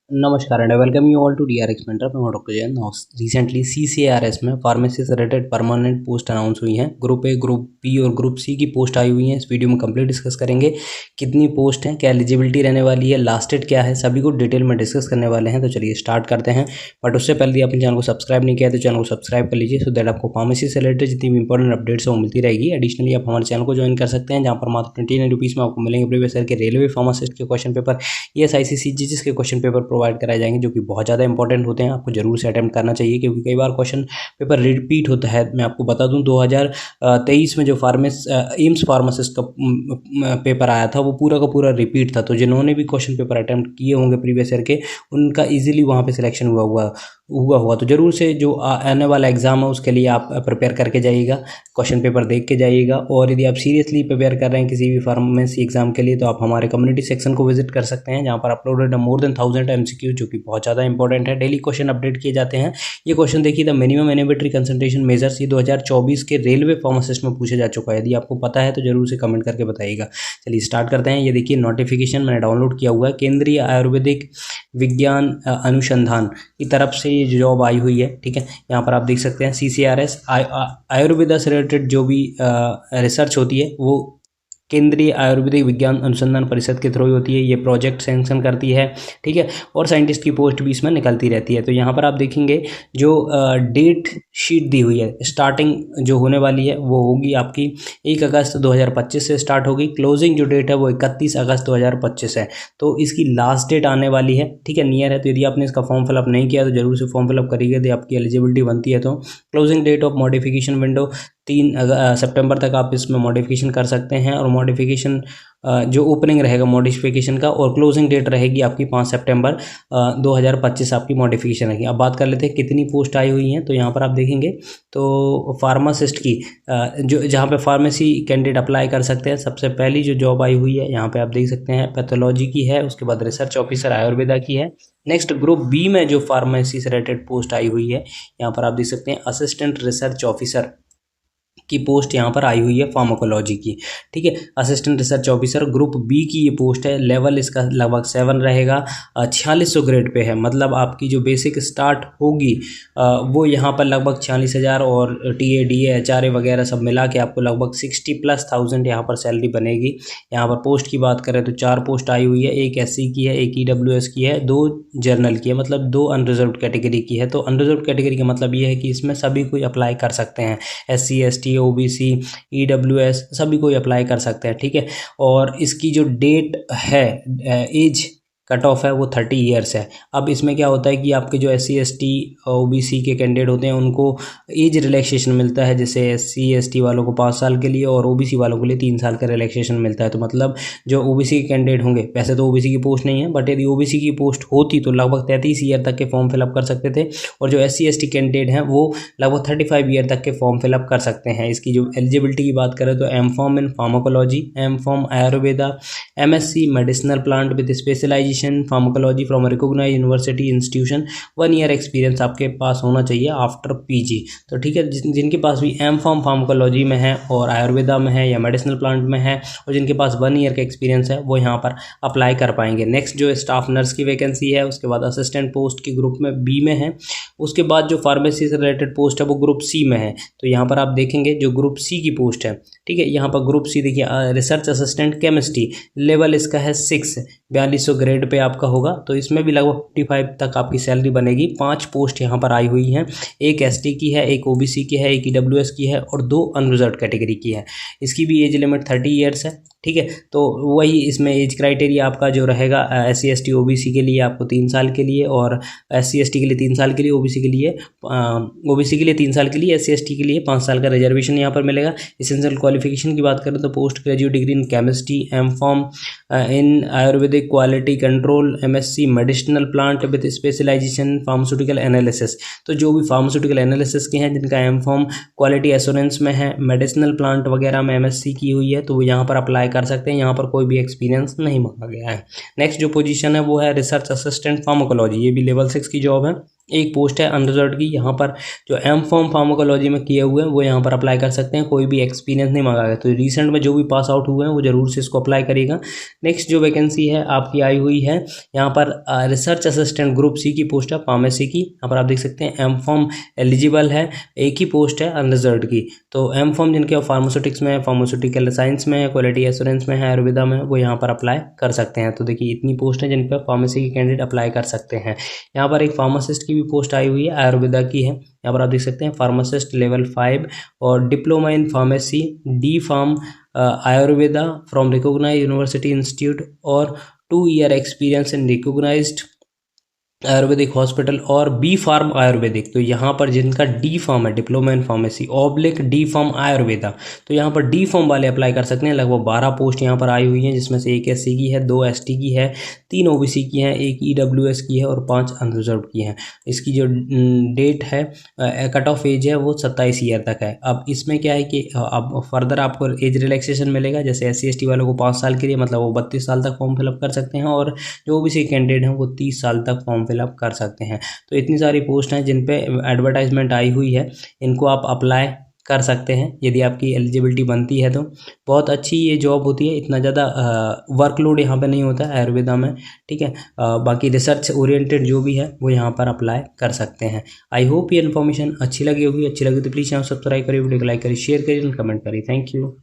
नमस्कार and welcome you all to DRX mentor. मैं doctor Jain. Recently CCRS में pharmacy से रिलेटेड परमानेंट पोस्ट अनाउंस हुई हैं। ग्रुप ए, ग्रुप बी और ग्रुप सी की पोस्ट आई हुई हैं। इस वीडियो में कंप्लीट डिस्कस करेंगे कितनी पोस्ट हैं, क्या एलिजिबिलिटी रहने वाली है, लास्ट डेट क्या है, सभी को डिटेल में डिस्कस करने वाले हैं। तो चलिए स्टार्ट करते हैं। बट उससे पहले अपने चैनल को सब्सक्राइब नहीं किया तो चैनल को सब्सक्राइब कर लीजिए, सो दैट आपको फार्मेसी से रिलेटेड जितनी भी इंपॉर्टेंट अपडेट्स है वो मिलती रहेगी। एडिशनली आप हमारे चैनल को ज्वाइन कर सकते हैं, जहाँ पर मात्र 29 रुपीज़ में आपको मिलेंगे प्रीवियस ईयर के रेलवे फार्मासिस्ट के क्वेश्चन पेपर, ESIC CGS के क्वेश्चन पेपर प्रोवाइड कराए जाएंगे, जो कि बहुत ज़्यादा इंपॉर्टेंट होते हैं। आपको जरूर से अटैम्प्ट करना चाहिए, क्योंकि कई बार क्वेश्चन पेपर रिपीट होता है। मैं आपको बता दूं 2023 में जो एम्स फार्मासिस्ट का पेपर आया था वो पूरा का पूरा रिपीट था। तो जिन्होंने भी क्वेश्चन पेपर अटैम्प्ट किए होंगे प्रीवियस ईयर के, उनका ईजिली वहाँ पे सिलेक्शन हुआ तो जरूर से जो आने वाला एग्ज़ाम है उसके लिए आप प्रिपेयर करके जाइएगा, क्वेश्चन पेपर देख के जाइएगा। और यदि आप सीरियसली प्रिपेयर कर रहे हैं किसी भी फार्मेसी एग्जाम के लिए, तो आप हमारे कम्युनिटी सेक्शन को विजिट कर सकते हैं, जहाँ पर अपलोडेड है मोर देन 1000 MCQ, जो कि बहुत ज़्यादा इंपॉर्टेंट है। डेली क्वेश्चन अपडेट किए जाते हैं। ये क्वेश्चन देखिए, the minimum inhibitory concentration measures, ये 2024 के रेलवे फार्मासिस्ट में पूछा जा चुका है। यदि आपको पता है तो जरूर से कमेंट करके बताइएगा। चलिए स्टार्ट करते हैं। ये देखिए नोटिफिकेशन मैंने डाउनलोड किया हुआ है। केंद्रीय आयुर्वेदिक विज्ञान अनुसंधान की तरफ से ये जॉब आई हुई है। ठीक है, यहाँ पर आप देख सकते हैं CCRS आयुर्वेदा से रिलेटेड जो भी रिसर्च होती है वो केंद्रीय आयुर्वेदिक विज्ञान अनुसंधान परिषद के थ्रू होती है। ये प्रोजेक्ट सैंक्शन करती है। ठीक है, और साइंटिस्ट की पोस्ट भी इसमें निकलती रहती है। तो यहाँ पर आप देखेंगे जो डेट शीट दी हुई है, स्टार्टिंग जो होने वाली है वो होगी आपकी 1 अगस्त 2025 से स्टार्ट होगी। क्लोजिंग जो डेट है वो 31 अगस्त 2025 है। तो इसकी लास्ट डेट आने वाली है। ठीक है, नियर है। तो यदि आपने इसका फॉर्म फिलअप नहीं किया तो जरूर से फॉर्म फिलअप करिएगा, यदि आपकी एलिजिबिलिटी बनती है तो। Closing date of modification window 3 सितंबर तक आप इसमें मॉडिफिकेशन कर सकते हैं। और मॉडिफिकेशन जो ओपनिंग रहेगा मॉडिफिकेशन का, और क्लोजिंग डेट रहेगी आपकी 5 सितंबर 2025 आपकी मॉडिफिकेशन रहेगी। अब बात कर लेते हैं कितनी पोस्ट आई हुई हैं। तो यहाँ पर आप देखेंगे तो फार्मासिस्ट की जो जहाँ पे फार्मेसी कैंडिडेट अप्लाई कर सकते हैं, सबसे पहली जो जॉब आई हुई है यहाँ पे आप देख सकते हैं पैथोलॉजी की है। उसके बाद रिसर्च ऑफिसर आयुर्वेदा की है। नेक्स्ट ग्रुप बी में जो फार्मेसी से रिलेटेड पोस्ट आई हुई है, यहाँ पर आप देख सकते हैं असिस्टेंट रिसर्च ऑफिसर की पोस्ट यहाँ पर आई हुई है फार्माकोलॉजी की। ठीक है, assistant research officer group B की ये पोस्ट है। लेवल इसका लगभग 7 रहेगा। 4600 ग्रेड पे है, मतलब आपकी जो बेसिक स्टार्ट होगी वो यहाँ पर लगभग 46,000, और TA, DA, HRA वगैरह सब मिला के आपको लगभग 60,000+ यहाँ पर सैलरी बनेगी। यहाँ पर पोस्ट की बात करें तो 4 पोस्ट आई हुई है। एक SC की है, एक EWS की है, 2 जर्नल की है, मतलब 2 अनरिजर्व कैटेगरी की है। तो अनरिजर्व कैटेगरी का मतलब ये है कि इसमें सभी कोई अप्लाई कर सकते हैं, SC ST OBC EWS सभी कोई अप्लाई कर सकते हैं। ठीक है, और इसकी जो डेट है, एज कट ऑफ है वो 30 ईयर्स है। अब इसमें क्या होता है कि आपके जो SC ST OBC के कैंडिडेट होते हैं उनको एज रिलैक्सेशन मिलता है, जैसे SC ST वालों को 5 साल के लिए और OBC वालों के लिए 3 साल का रिलैक्सेशन मिलता है। तो मतलब जो OBC के कैंडिडेट होंगे, वैसे तो OBC की पोस्ट नहीं है, बट यदि OBC की पोस्ट होती तो लगभग 33 ईयर तक के फॉर्म फिलअप कर सकते थे, और जो SC ST कैंडिडेट हैं वो लगभग 35 ईयर तक के फॉर्म फिलअप कर सकते हैं। इसकी जो एलिजिबिलिटी की बात करें तो M.Pharm in pharmacology, M.Pharm Ayurveda, MSc medicinal plant with specialization pharmacology from recognized university institution, 1 year experience आपके पास होना चाहिए आफ्टर PG। तो ठीक है, जिनके पास भी M.Pharm फार्माकोलॉजी में है और आयुर्वेदा में है या मेडिसिनल प्लांट में है, और जिनके पास 1 ईयर का एक्सपीरियंस है, वो यहाँ पर अप्लाई कर पाएंगे। नेक्स्ट जो स्टाफ नर्स की वैकेंसी है, उसके बाद असिस्टेंट पोस्ट की ग्रुप में B में है। उसके बाद जो फार्मेसी से रिलेटेड पोस्ट है वो ग्रुप C में है। तो यहाँ पर आप देखेंगे जो ग्रुप C की पोस्ट है, ठीक है, यहाँ पर ग्रुप C देखिए, रिसर्च असिस्टेंट केमिस्ट्री, लेवल इसका है 6, 4200 ग्रेड पे आपका होगा। तो इसमें भी लगभग 55 तक आपकी सैलरी बनेगी। 5 पोस्ट यहाँ पर आई हुई हैं। एक ST की है, एक OBC की है, एक EWS की है, और 2 अनरिजर्व कैटेगरी की है। इसकी भी एज लिमिट 30 ईयर्स है। ठीक है, तो वही इसमें एज क्राइटेरिया आपका जो रहेगा SC ST OBC के लिए आपको 3 साल के लिए, और SC ST के लिए 3 साल के लिए, OBC के लिए 3 साल के लिए, SC ST के लिए 5 साल का रिजर्वेशन यहाँ पर मिलेगा। एसेंशियल क्वालिफिकेशन की बात करें तो post graduate degree in chemistry, M.Pharm in Ayurvedic quality control, MSc medicinal plant with specialization pharmaceutical analysis. तो जो भी फार्मास्यूटिकल एनालिसिस के हैं, जिनका M.Pharm क्वालिटी एश्योरेंस में है, मेडिसिनल प्लांट वगैरह में MSc की हुई है, तो वो यहाँ पर अप्लाई कर सकते हैं। यहाँ पर कोई भी एक्सपीरियंस नहीं मांगा गया है। नेक्स्ट जो पोजीशन है वो है रिसर्च असिस्टेंट फार्माकोलॉजी, ये भी लेवल 6 की जॉब है। एक पोस्ट है अनरिजर्व्ड की, यहाँ पर जो एम.फॉर्म फार्माकोलॉजी में किए हुए हैं वो यहाँ पर अप्लाई कर सकते हैं, कोई भी एक्सपीरियंस नहीं मांगा गया। तो रिसेंट में जो भी पास आउट हुए हैं वो जरूर से इसको अप्लाई करिएगा। नेक्स्ट जो वैकेंसी है आपकी आई हुई है यहाँ पर रिसर्च असिस्टेंट ग्रुप सी की पोस्ट है फार्मेसी की। यहाँ पर आप देख सकते हैं एम.फॉर्म एलिजिबल है, एक ही पोस्ट है अनरिजर्व्ड की। तो एम.फॉर्म जिनके फार्मास्यूटिक्स में है, फार्मास्यूटिकल साइंस में है, क्वालिटी एश्योरेंस में है, आयुर्वेदा में, वो यहाँ पर अप्लाई कर सकते हैं। तो देखिए इतनी पोस्ट है जिन पर फार्मेसी के कैंडिडेट अप्लाई कर सकते हैं। यहाँ पर एक फार्मासिस्ट की भी पोस्ट आई हुई है, आयुर्वेदा की है। यहाँ पर आप देख सकते हैं फार्मासिस्ट लेवल 5 और diploma in pharmacy D pharm Ayurveda from recognized university institute और 2 year experience in recognized Ayurvedic hospital और बी फार्म आयुर्वेदिक। तो यहाँ पर जिनका डी फार्म है, diploma in pharmacy oblique D pharm Ayurveda, तो यहाँ पर डी फार्म वाले अप्लाई कर सकते हैं। लगभग 12 पोस्ट यहाँ पर आई हुई हैं, जिसमें से 1 SC की है, 2 ST की है, 3 OBC की है, 1 EWS की है और 5 अनरिजर्व की है। इसकी जो डेट है, कट ऑफ एज है वो 27 ईयर तक है। अब इसमें क्या है कि अब फर्दर आपको एज रिलैक्सेशन मिलेगा, जैसे SC ST वालों को 5 साल के लिए, मतलब वो 32 साल तक फॉर्म फिलअप कर सकते हैं, और जो OBC कैंडिडेट हैं वो 30 साल तक फॉर्म फिलअप कर सकते हैं। तो इतनी सारी पोस्ट हैं जिन पे एडवर्टाइजमेंट आई हुई है, इनको आप अप्लाई कर सकते हैं यदि आपकी एलिजिबिलिटी बनती है तो। बहुत अच्छी ये जॉब होती है, इतना ज़्यादा वर्कलोड यहाँ पे नहीं होता है आयुर्वेदा में, ठीक है। बाकी रिसर्च ओरिएंटेड जो भी है वो यहाँ पर अप्लाई कर सकते हैं। आई होप ये इन्फॉर्मेशन अच्छी लगी होगी। अच्छी लगी तो प्लीज़ चैनल सब्सक्राइब करिए, वीडियो को लाइक करिए, शेयर करिए, कमेंट करिए। Thank you.